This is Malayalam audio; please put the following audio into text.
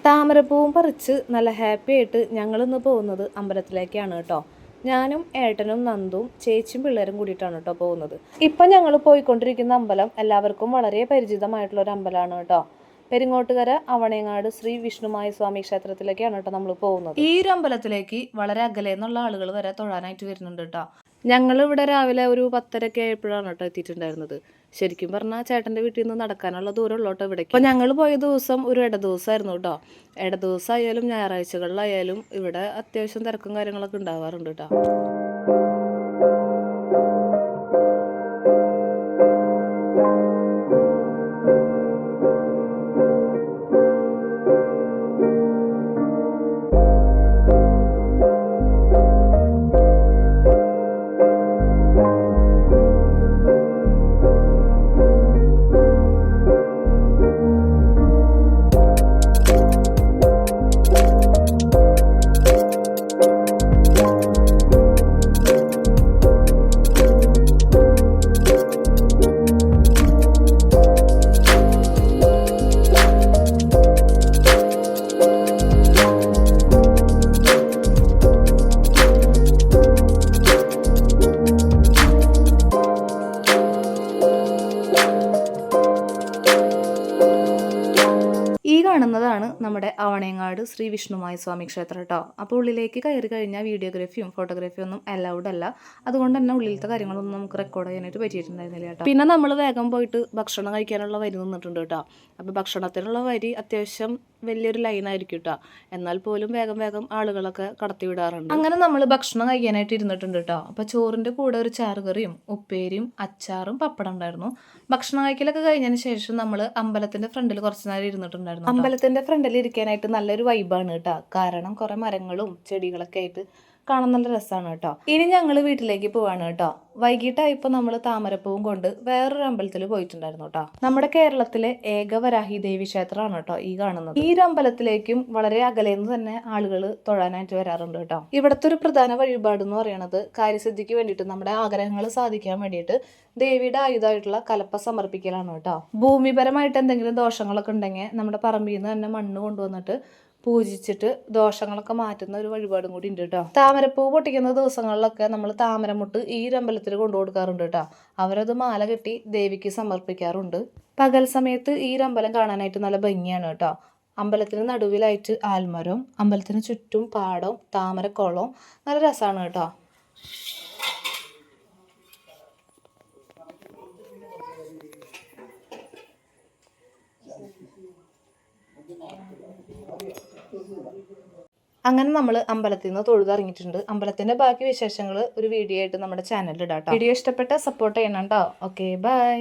താമരപ്പൂവും പറിച്ച് നല്ല ഹാപ്പി ആയിട്ട് ഞങ്ങളിന്ന് പോകുന്നത് അമ്പലത്തിലേക്കാണ് കേട്ടോ. ഞാനും ഏട്ടനും നന്ദും ചേച്ചിയും പിള്ളേരും കൂടിയിട്ടാണ് കേട്ടോ പോകുന്നത്. ഇപ്പം ഞങ്ങൾ പോയിക്കൊണ്ടിരിക്കുന്ന അമ്പലം എല്ലാവർക്കും വളരെ പരിചിതമായിട്ടുള്ള ഒരു അമ്പലമാണ് കേട്ടോ. പെരിങ്ങോട്ടുകര അവണേങ്ങാട് ശ്രീ വിഷ്ണുമായ സ്വാമി ക്ഷേത്രത്തിലേക്കാണ് കേട്ടോ നമ്മൾ പോകുന്നത്. ഈ ഒരു അമ്പലത്തിലേക്ക് വളരെ അകലെ നിന്നുള്ള ആളുകൾ വരെ തൊഴാനായിട്ട് വരുന്നുണ്ട് കേട്ടോ. ഞങ്ങൾ ഇവിടെ രാവിലെ ഒരു 10:30 ആയപ്പോഴാണ് കേട്ടോ എത്തിയിട്ടുണ്ടായിരുന്നത്. ശരിക്കും പറഞ്ഞാൽ ചേട്ടൻ്റെ വീട്ടിൽ നിന്ന് നടക്കാനുള്ള ദൂരമുള്ളൂ കേട്ടോ ഇവിടേക്ക്. അപ്പോൾ ഞങ്ങൾ പോയ ദിവസം ഒരു ഇടദിവസമായിരുന്നു കേട്ടോ. ഇടദിവസമായാലും ഞായറാഴ്ചകളിലായാലും ഇവിടെ അത്യാവശ്യം തിരക്കും കാര്യങ്ങളൊക്കെ ഉണ്ടാവാറുണ്ട് കേട്ടോ. കാണുന്നതാണ് നമ്മുടെ അവണേങ്ങാട് ശ്രീ വിഷ്ണുമായ സ്വാമി ക്ഷേത്രം കേട്ടോ. അപ്പോൾ ഉള്ളിലേക്ക് കയറി കഴിഞ്ഞാൽ വീഡിയോഗ്രാഫിയും ഫോട്ടോഗ്രാഫിയും ഒന്നും അലൗഡ് അല്ല. അതുകൊണ്ട് തന്നെ ഉള്ളിലത്തെ കാര്യങ്ങളൊന്നും നമുക്ക് റെക്കോർഡ് ചെയ്യാനായിട്ട് പറ്റിയിട്ടുണ്ടായിരുന്നില്ല കേട്ടോ. പിന്നെ നമ്മൾ വേഗം പോയിട്ട് ഭക്ഷണം കഴിക്കാനുള്ള വരി നിന്നിട്ടുണ്ട് കേട്ടോ. അപ്പോൾ ഭക്ഷണത്തിനുള്ള വരി അത്യാവശ്യം വലിയൊരു ലൈനായിരിക്കും കേട്ടോ. എന്നാൽ പോലും വേഗം വേഗം ആളുകളൊക്കെ കടത്തി വിടാറുണ്ട്. അങ്ങനെ നമ്മൾ ഭക്ഷണം കഴിക്കാനായിട്ട് ഇരുന്നിട്ടുണ്ട് കേട്ടോ. അപ്പോൾ ചോറിൻ്റെ കൂടെ ഒരു ചാറുകറിയും ഉപ്പേരിയും അച്ചാറും പപ്പടം ഉണ്ടായിരുന്നു. ഭക്ഷണം കഴിക്കലൊക്കെ കഴിഞ്ഞതിന് ശേഷം നമ്മൾ അമ്പലത്തിൻ്റെ ഫ്രണ്ടിൽ കുറച്ച് നേരം ഇരുന്നിട്ടുണ്ടായിരുന്നു. അമ്പലത്തിൻ്റെ ഫ്രണ്ടിൽ ഇരിക്കാനായിട്ട് നല്ലൊരു വൈബാണ് കേട്ടോ. കാരണം കുറേ മരങ്ങളും ചെടികളൊക്കെ ആയിട്ട് കാണാൻ നല്ല രസമാണ് കേട്ടോ. ഇനി ഞങ്ങൾ വീട്ടിലേക്ക് പോവാണ് കേട്ടോ. വൈകിട്ടായപ്പോൾ നമ്മൾ താമരപ്പൂവും കൊണ്ട് വേറൊരു അമ്പലത്തിൽ പോയിട്ടുണ്ടായിരുന്നു കേട്ടോ. നമ്മുടെ കേരളത്തിലെ ഏക വരാഹി ദേവി ക്ഷേത്രമാണ് കേട്ടോ ഈ കാണുന്നത്. ഈ ഒരു അമ്പലത്തിലേക്കും വളരെ അകലേന്ന് തന്നെ ആളുകൾ തൊഴാനായിട്ട് വരാറുണ്ട് കേട്ടോ. ഇവിടുത്തെ ഒരു പ്രധാന വഴിപാട് എന്ന് പറയുന്നത് കാര്യസിദ്ധിക്ക് വേണ്ടിയിട്ട് നമ്മുടെ ആഗ്രഹങ്ങൾ സാധിക്കാൻ വേണ്ടിയിട്ട് ദേവിയുടെ ആയുധമായിട്ടുള്ള കലപ്പ സമർപ്പിക്കലാണ് കേട്ടോ. ഭൂമിപരമായിട്ട് എന്തെങ്കിലും ദോഷങ്ങളൊക്കെ ഉണ്ടെങ്കിൽ നമ്മുടെ പറമ്പിൽ നിന്ന് തന്നെ മണ്ണ് കൊണ്ടുവന്നിട്ട് പൂജിച്ചിട്ട് ദോഷങ്ങളൊക്കെ മാറ്റുന്ന ഒരു വഴിപാടും കൂടി ഉണ്ട് കേട്ടോ. താമരപ്പൂ പൊട്ടിക്കുന്ന ദിവസങ്ങളിലൊക്കെ നമ്മൾ താമരമുട്ട് ഈ അമ്പലത്തിൽ കൊണ്ടു കൊടുക്കാറുണ്ട് കേട്ടോ. അവരത് മാല കെട്ടി ദേവിക്ക് സമർപ്പിക്കാറുണ്ട്. പകൽ സമയത്ത് ഈ അമ്പലം കാണാനായിട്ട് നല്ല ഭംഗിയാണ് കേട്ടോ. അമ്പലത്തിന് നടുവിലായിട്ട് ആൽമരവും അമ്പലത്തിന് ചുറ്റും പാടവും താമരക്കുളവും നല്ല രസമാണ് കേട്ടോ. അങ്ങനെ നമ്മൾ അമ്പലത്തിൽ നിന്ന് തൊഴുതിറങ്ങിയിട്ടുണ്ട്. അമ്പലത്തിന്റെ ബാക്കി വിശേഷങ്ങൾ ഒരു വീഡിയോ ആയിട്ട് നമ്മുടെ ചാനലിൽ ഇടാം. വീഡിയോ ഇഷ്ടപ്പെട്ട സപ്പോർട്ട് ചെയ്യണം കേട്ടോ. Okay, by.